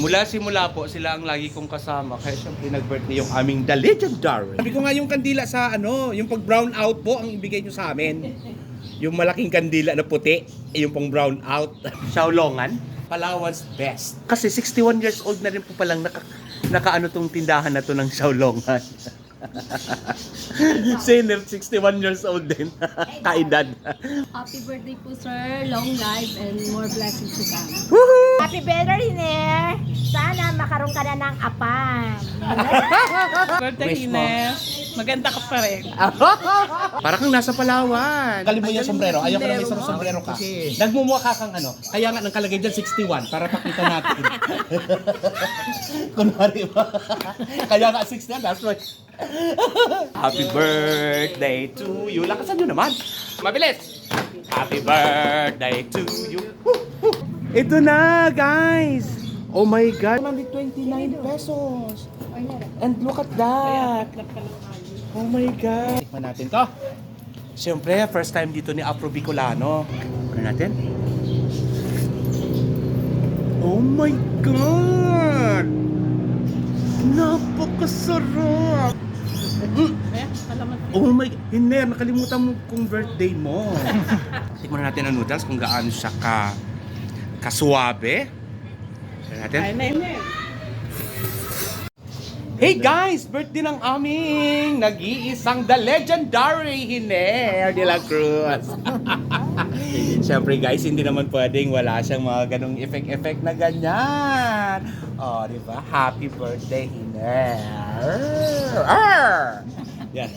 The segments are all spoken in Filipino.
Mula simula po, sila ang lagi kong kasama. Kaya siyempre nag-birthday yung aming The Legendary. Sabi ko nga yung kandila sa yung pag brown out po ang ibigay nyo sa amin. Yung malaking kandila na puti, yung pang brown out. Xiaolongan. Palawan's best. Kasi 61 years old na rin po palang nakaano tong tindahan na to ng Xiaolongan. Senior, 61 years old din. Kaedad. Happy birthday po, sir. Long life and more blessings to come. Woohoo! Happy birthday, Hiner! Sana makaroon ka na ng apan. Birthday, Wish mo. Ines. Maganda ka pa rin. Para kang nasa Palawan. Galing mo yung sombrero. Ayaw ko na may sombrero mo. sombrero ka. Okay. Nagmumukha ka kang ano. Kaya nga nang kalagay dyan 61 para pakita natin. Kunwari ba? Kaya nga 61. That's right. Happy birthday to you. Lakasan nyo naman. Mabilis. Happy birthday to you. Woo! Ito na, guys. Oh my God. 129 pesos. And look at that. Oh my God. Tikman natin to. Siyempre, first time dito ni Afro Bicolano. Ano natin? Oh my God! Napakasarap! Oh my... Hiner, nakalimutan mo kung birthday mo. Tikman natin ang noodles kung gaano siya kasuwabe. Tignan natin. Ay, na. Hey guys! Birthday ng aming nag-iisang The Legendary Hiner de la Cruz. Siyempre guys, hindi naman pwedeng wala siyang mga ganong effect-effect na ganyan. Oh, di ba? Happy birthday, Hiner! Yan.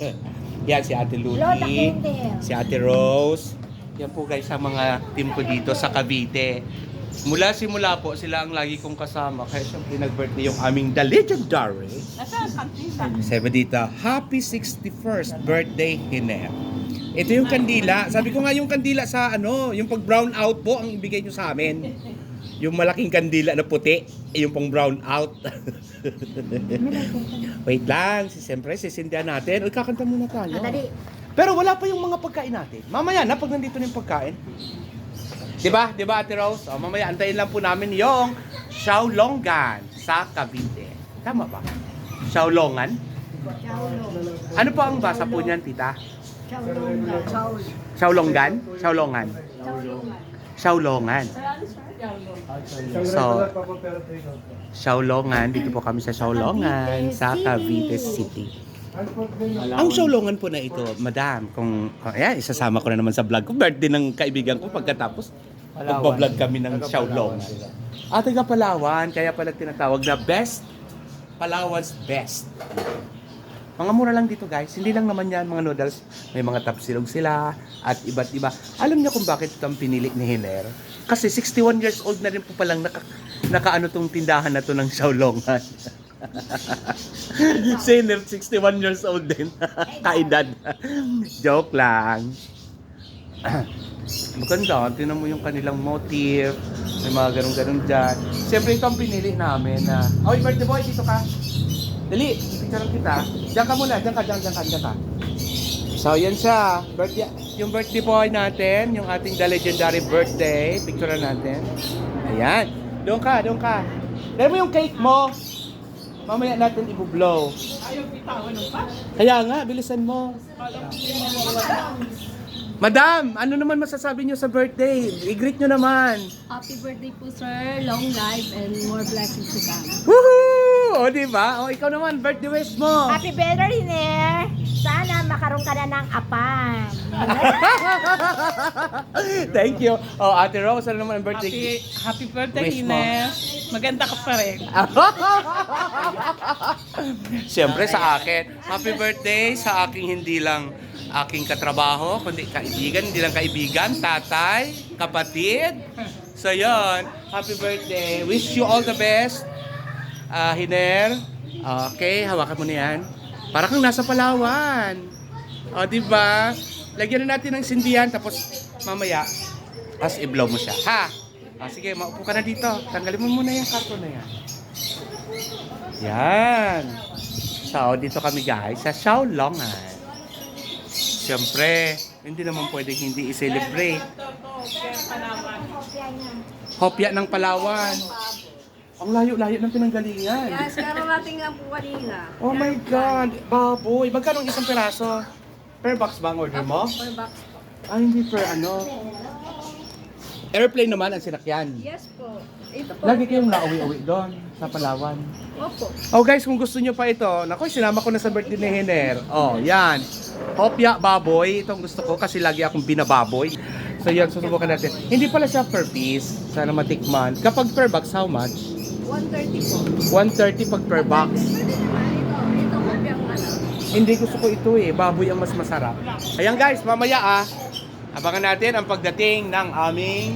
Yan si Ate Lola Ludi, Kendall. si Ate Rose. Yan po guys ang mga team ko dito sa Cavite. Mula simula po, sila ang lagi kong kasama. Kaya siyempre nag-birthday yung aming The Legendary. Sabi dito, Happy 61st birthday, Hiner. Ito yung kandila. Sabi ko nga yung kandila sa yung pag brown out po ang ibigay nyo sa amin. Yung malaking kandila na puti, yung pang brown out. Wait lang, siyempre sisindihan natin. Uy, kakanta muna tayo. Dali. Pero wala pa yung mga pagkain natin. Mamaya na, pag nandito na yung pagkain. Diba? Diba, Ate Rose? O, mamaya, antayin lang po namin yung Xiaolongan sa Cavite. Tama ba? Xiaolongan? Ano po ang basa po niyan, tita? Xiaolongan? Xiaolongan? Xiaolongan. So, Xiaolongan, dito po kami sa Xiaolongan, sa Cavite City. Ang Xiaolongan po na ito, madam, kung ayan, isasama ko na naman sa vlog ko, birthday ng kaibigan ko pagkatapos magbablog kami ng Xiaolongan. Taga Palawan, kaya pala tinatawag na best, Palawan's best. Mga mura lang dito guys, hindi lang naman yan mga noodles, may mga tapsilog sila at iba't iba. Alam niyo kung bakit ito ang pinili ni Hiner? Kasi 61 years old na rin po palang nakaano tong tindahan na to ng Xiaolongan. Senior, 61 years old din. Kaedad. Joke lang. Maganda, tinan mo yung kanilang motif. May mga ganun-ganun dyan. Siyempre ito ang pinili namin na, oy, birthday boy, dito ka. Dali, picture kita. Diyan ka muna, diyan ka. So, yan siya. Birthday, yung birthday boy natin, yung ating The Legendary birthday. Picture natin. Ayan. Doon ka. Dali mo yung cake mo. Mamaya natin i-blow. Ayaw bitawan ng pa. Kaya nga, bilisan mo. Madam, ano naman masasabi niyo sa birthday? I-greet niyo naman. Happy birthday po, sir. Long life and more blessings to come. Woohoo! O, diba? O, ikaw naman, birthday wish mo. Happy birthday, Hiner! Sana makaroon ka na ng apan. Thank you. O, Ate Rose, ano naman ang birthday? Happy birthday, Wish mo. Ines. Maganda ka pa rin. Siyempre sa akin, happy birthday sa aking hindi lang aking katrabaho, kundi kaibigan, hindi lang kaibigan, tatay, kapatid. So yon, happy birthday. Wish you all the best. Hiner. Okay, hawakan mo na yan. Para kang nasa Palawan. O, diba? Lagyan na natin ng sindihan, tapos mamaya, as i-blow mo siya. Ha? Sige, maupo ka na dito. Tanggalin mo muna yung karton na yan. Yan. So, dito kami guys, sa Xiaolongan. Siyempre, hindi naman pwedeng hindi i-celebrate. Hopya ng Palawan. Ang layo-layo ng pinanggalingan. Yes, kararating lang po kanina. Oh my God, baboy. Magkano ang isang piraso? Per box ba ang order mo? Per box po. Ah, hindi per ano. Airplane naman ang sinakyan. Yes po. Ito po. Lagi kayong nauwi-uwi doon sa Palawan. Opo. Oh guys, kung gusto nyo pa ito, naku, sinama ko na sa birthday ni Hiner. Oh, yan. Hopya baboy. Itong gusto ko kasi lagi akong binababoy. So yan, susubukan natin. Hindi pala siya per piece. Sana matikman. Kapag per box, how much? 130 po. 130 pag per box. Pwede naman ito. Ito po yung ano. Hindi gusto ko ito eh. Baboy ang mas masarap. Ayan guys, mamaya abangan natin ang pagdating ng aming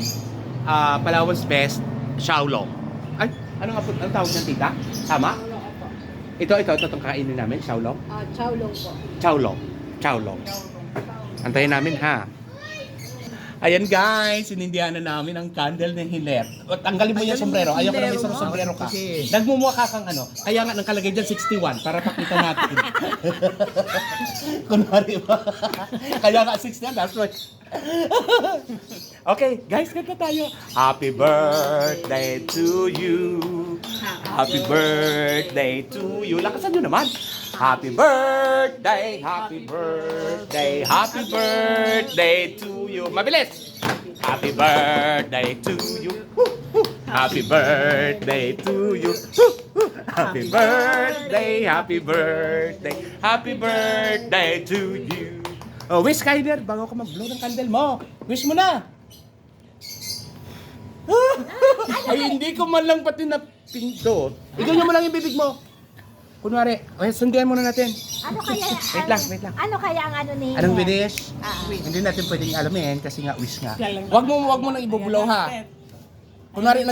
Palawan's Best Xiaolong. Ay, ano nga po ang tawag ng tita? Tama? Ito itong kainin namin, Xiaolong. Chowlong po. Xiaolong. Antayin namin ha. Ayan guys, sinindihan na namin ang candle ng Hiner. O, tanggalin mo yung sombrero. Ayoko na may isang sombrero ka. Nagmumukha kang ano. Kaya nga nakalagay dyan 61 para pakita natin. Kunwari ba? Kaya nga 61, that's right. Okay, guys, kanta tayo. Happy birthday to you. Happy birthday to you. Lakasan nyo naman. Happy birthday, happy birthday, happy birthday to you. Mabilis! Happy birthday to you. Happy birthday to you. Happy birthday, happy birthday, happy birthday to you. Oh, wish ka, Hiner, bago ka mag-blow ng candle mo. Wish mo na. Ay, hindi ko man lang pati na pinto. Ikaw nyo mo lang yung bibig mo. Kunwari, sunduan muna natin. Ano kaya? Wait lang. Ano kaya ang ano ni... Anong wish? Ah. Hindi natin pwedeng alamin kasi nga wish nga. Wag mo nang ibubulaw ha. Kunwari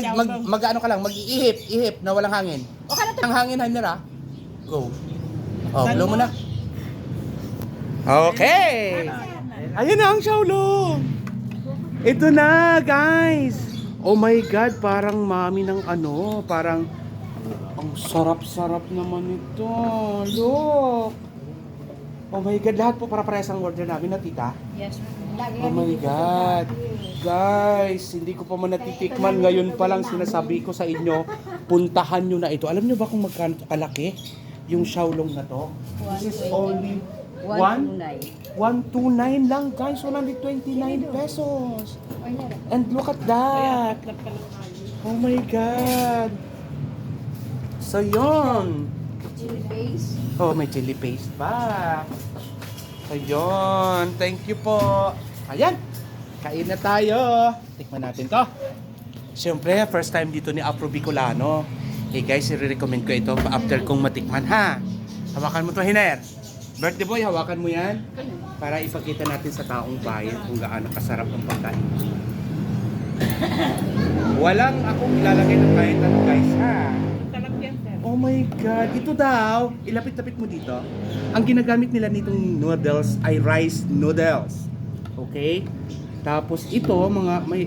mag-ano ka lang, mag-iihip na walang hangin. O ka na Ang hangin, Hiner ha. Go. Oh, blow mo na. Okay. Ayun na ang Xiaolong. Ito na, guys. Oh my God, parang mami ng ano, parang ang sarap-sarap naman ito. Look. Oh my God, lahat po para parehas ang order namin na tita. Yes. Oh my God. Guys, hindi ko pa man natitikman. Ngayon pa lang sinasabi ko sa inyo, puntahan nyo na ito. Alam nyo ba kung magkano kalaki yung Xiaolong na to? This is only 129 lang, guys. 129 pesos. And look at that. Oh my God. So yun. Chili paste. Oh, may chili paste pa. So yun. Thank you po. Ayan. Kain na tayo. Tikman natin to. Siyempre, first time dito ni Afro Bicolano. Hey guys, i-recommend ko ito after kong matikman ha. Hawakan mo to, Hiner. Birthday boy, hawakan mo yan. Para ipakita natin sa taong bayan kung gaano kasarap ang pagkain. Walang akong ilalagay ng kahit ano guys ha. Oh my God, ito daw, ilapit-lapit mo dito. Ang ginagamit nila nitong noodles ay rice noodles. Okay? Tapos ito, may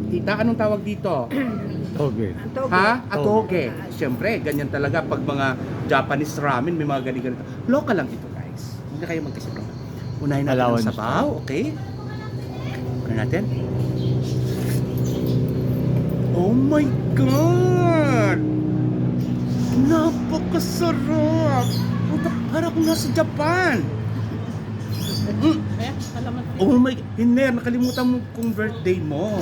tita, anong tawag dito? Okay. Ha? Atoge. Siyempre, ganyan talaga pag mga Japanese ramen, may mga ganito. Local lang ito guys. Hindi kayo magkasip lang. Unahin natin Palawan ang sabaw, okay? Unahin natin. Oh my God! Napakasarap! Puta, parang akong nasa Japan! Oh my God! Hiner, nakalimutan mo kung birthday mo.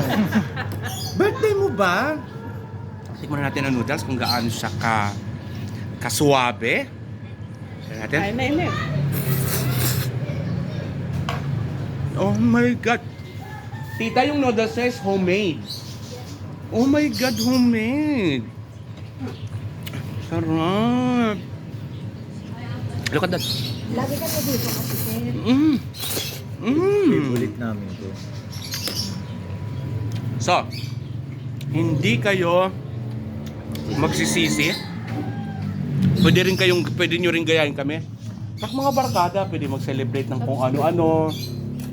Birthday mo ba? Tikman natin ang noodles kung gaano siya kasuwabe. Tignan natin. Ay, na. Oh my God! Tita, yung noodles is homemade. Oh my God, homemade! Sarap! Look at that! Lagi ka na dito kasi sir. Favorite namin to. So, hindi kayo magsisisi. Pwede nyo rin gayahin kami. Pag mga barkada, pwede mag-celebrate ng kung ano-ano.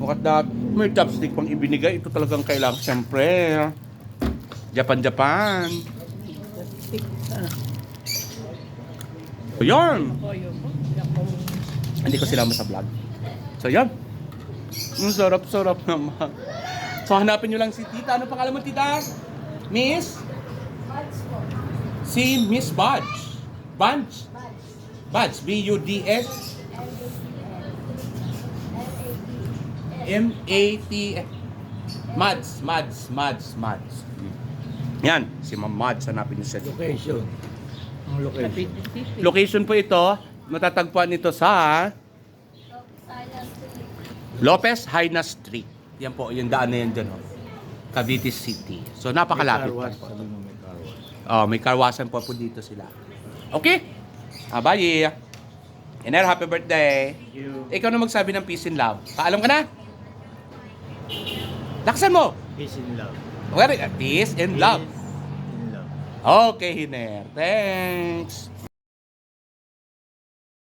Look at that. May chopstick pang ibinigay. Ito talagang kailangan. Siyempre, Japan. Ayan! Hindi ko sila sa vlog. So, yan. Ang sarap-sarap naman. So, hanapin nyo lang si tita. Ano pangalan mo, tita? Miss? Si Miss Budge. Budge? Budge. B-U-D-S? M-A-T... Mads. Yan, si Ma'am Mads, hanapin niyo siya. Location. Ang location. Location po ito, matatagpuan ito sa Lopez Haina Street. Yan po, yung daan na yan dyan. Cavite City. So, napakalapit. May car wash, po. sabi mo may car wash. Oh, may karwasan po dito sila. Okay? Bye. Iner, happy birthday. Thank you. Ikaw na magsabi ng peace and love. Paalam ka na? Lakasan mo. Peace and love. Okay, peace and love. Peace and love. Okay, Hiner. Thanks.